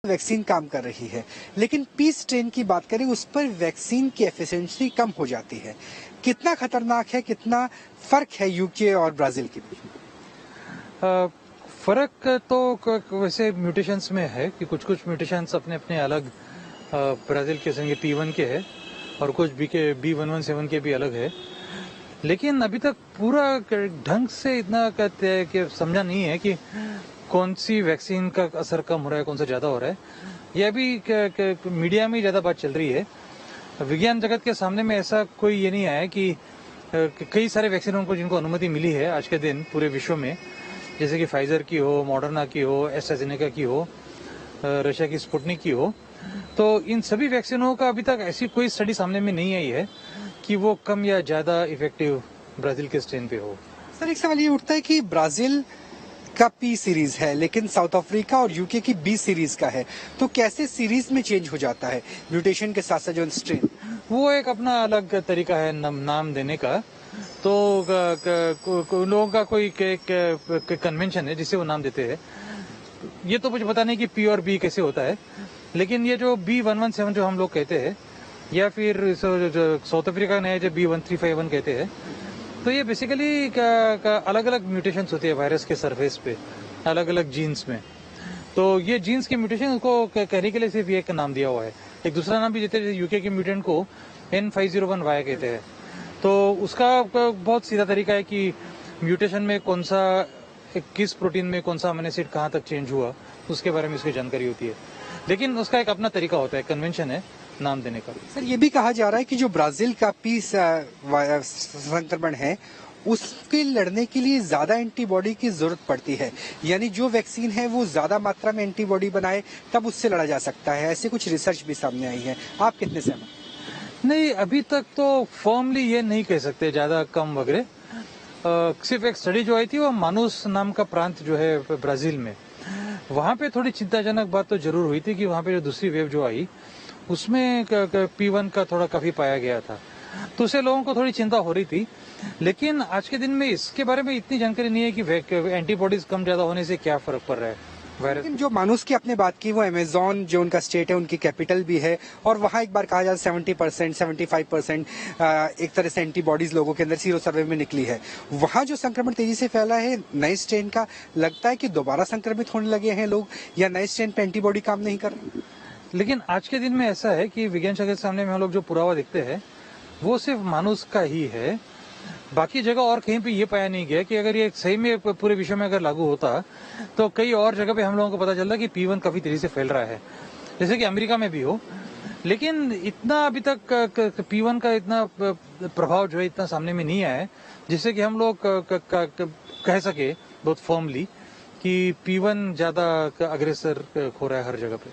Vaccine काम कर रही है, लेकिन पी स्ट्रेन की बात करें उस पर वैक्सीन की एफिशिएंसी कम हो जाती है। कितना खतरनाक है, कितना फर्क है यूके और ब्राजील के बीच? फर्क तो वैसे म्यूटेशंस में है कि कुछ कुछ म्यूटेशंस अपने अपने अलग ब्राजील के संगे P1 के है और कुछ B117 के भी अलग है। लेकिन अभी तक पूरा ढंग से इतना कहते हैं कि समझा नहीं है कि कौन सी वैक्सीन का असर कम हो रहा है, कौन सा ज्यादा हो रहा है। यह अभी मीडिया में ज्यादा बात चल रही है। विज्ञान जगत के सामने में ऐसा कोई ये नहीं आया कि कई सारे वैक्सीनों को जिनको अनुमति मिली है आज के दिन पूरे विश्व में, जैसे कि फाइजर की हो, मॉडर्ना की हो, एस्ट्राजेनेका की हो, रशिया की स्पुतनिक की हो, तो इन सभी वैक्सीनों का अभी तक ऐसी कोई स्टडी सामने में नहीं आई है कि वो कम या ज्यादा इफेक्टिव ब्राजील के स्ट्रेन पे हो। सर, एक सवाल ये उठता है कि ब्राजील का पी सीरीज है लेकिन साउथ अफ्रीका और यूके की बी सीरीज का है, तो कैसे सीरीज में चेंज हो जाता है म्यूटेशन के साथ साथ जो स्ट्रेन? वो एक अपना अलग तरीका है नाम देने का। तो उन लोगों का कोई कन्वेंशन है जिसे वो नाम देते हैं। ये तो मुझे पता नहीं कि पी और बी कैसे होता है, लेकिन ये जो B117 जो हम लोग कहते हैं या फिर साउथ अफ्रीका ने जो B1351 कहते हैं, तो ये बेसिकली अलग अलग म्यूटेशंस होती है वायरस के सरफेस पे, अलग अलग जीन्स में। तो ये जीन्स के म्यूटेशन को कहने के लिए सिर्फ ये एक नाम दिया हुआ है। एक दूसरा नाम भी देते हैं, यूके के म्यूटेंट को N501Y कहते हैं। तो उसका बहुत सीधा तरीका है कि म्यूटेशन में कौन सा, किस प्रोटीन में कौन सा अमीनो एसिड कहाँ तक चेंज हुआ, उसके बारे में उसकी जानकारी होती है। लेकिन उसका एक अपना तरीका होता है, कन्वेंशन है नाम देने का। सर, ये भी कहा जा रहा है कि जो ब्राजील का पी संक्रमण है उसके लड़ने के लिए ज्यादा एंटीबॉडी की जरूरत पड़ती है, यानी जो वैक्सीन है वो ज्यादा मात्रा में एंटीबॉडी बनाए तब उससे लड़ा जा सकता है। ऐसी कुछ रिसर्च भी सामने आई है, आप कितने सहमत? नहीं, अभी तक तो फॉर्मली ये नहीं कह सकते ज्यादा कम वगैरह। सिर्फ एक स्टडी जो आई थी वो मानुस नाम का प्रांत जो है ब्राजील में, वहां पे थोड़ी चिंताजनक बात तो जरूर हुई थी कि वहां पे जो दूसरी वेव जो आई उसमें P1 का थोड़ा काफी पाया गया था, तो उससे लोगों को थोड़ी चिंता हो रही थी। लेकिन आज के दिन में इसके बारे में इतनी जानकारी नहीं है कि एंटीबॉडीज कम ज्यादा होने से क्या फर्क पड़ रहा है वायरस। लेकिन जो मानुस की आपने बात की वो अमेजोन जो उनका स्टेट है, उनकी कैपिटल भी है, और वहाँ एक बार कहा जाए 70% 75% एक तरह से एंटीबॉडीज लोगों के अंदर सीरो सर्वे में निकली है। वहाँ जो संक्रमण तेजी से फैला है नए स्ट्रेन का, लगता है कि दोबारा संक्रमित होने लगे हैं लोग, या नए स्ट्रेन पे एंटीबॉडी काम नहीं कर रही? लेकिन आज के दिन में ऐसा है कि विज्ञान जगत के सामने में हम लोग जो पुरावा देखते हैं वो सिर्फ मानुस का ही है। बाकी जगह और कहीं पे ये पाया नहीं गया कि अगर ये सही में पूरे विश्व में अगर लागू होता तो कई और जगह पे हम लोगों को पता चलता कि P1 काफी तेजी से फैल रहा है, जैसे कि अमेरिका में भी हो। लेकिन इतना अभी तक P1 का इतना प्रभाव जो है इतना सामने में नहीं आया है जिससे कि हम लोग कह सके बहुत फॉर्मली कि P1 ज्यादा अग्रेसर हो रहा है हर जगह पे।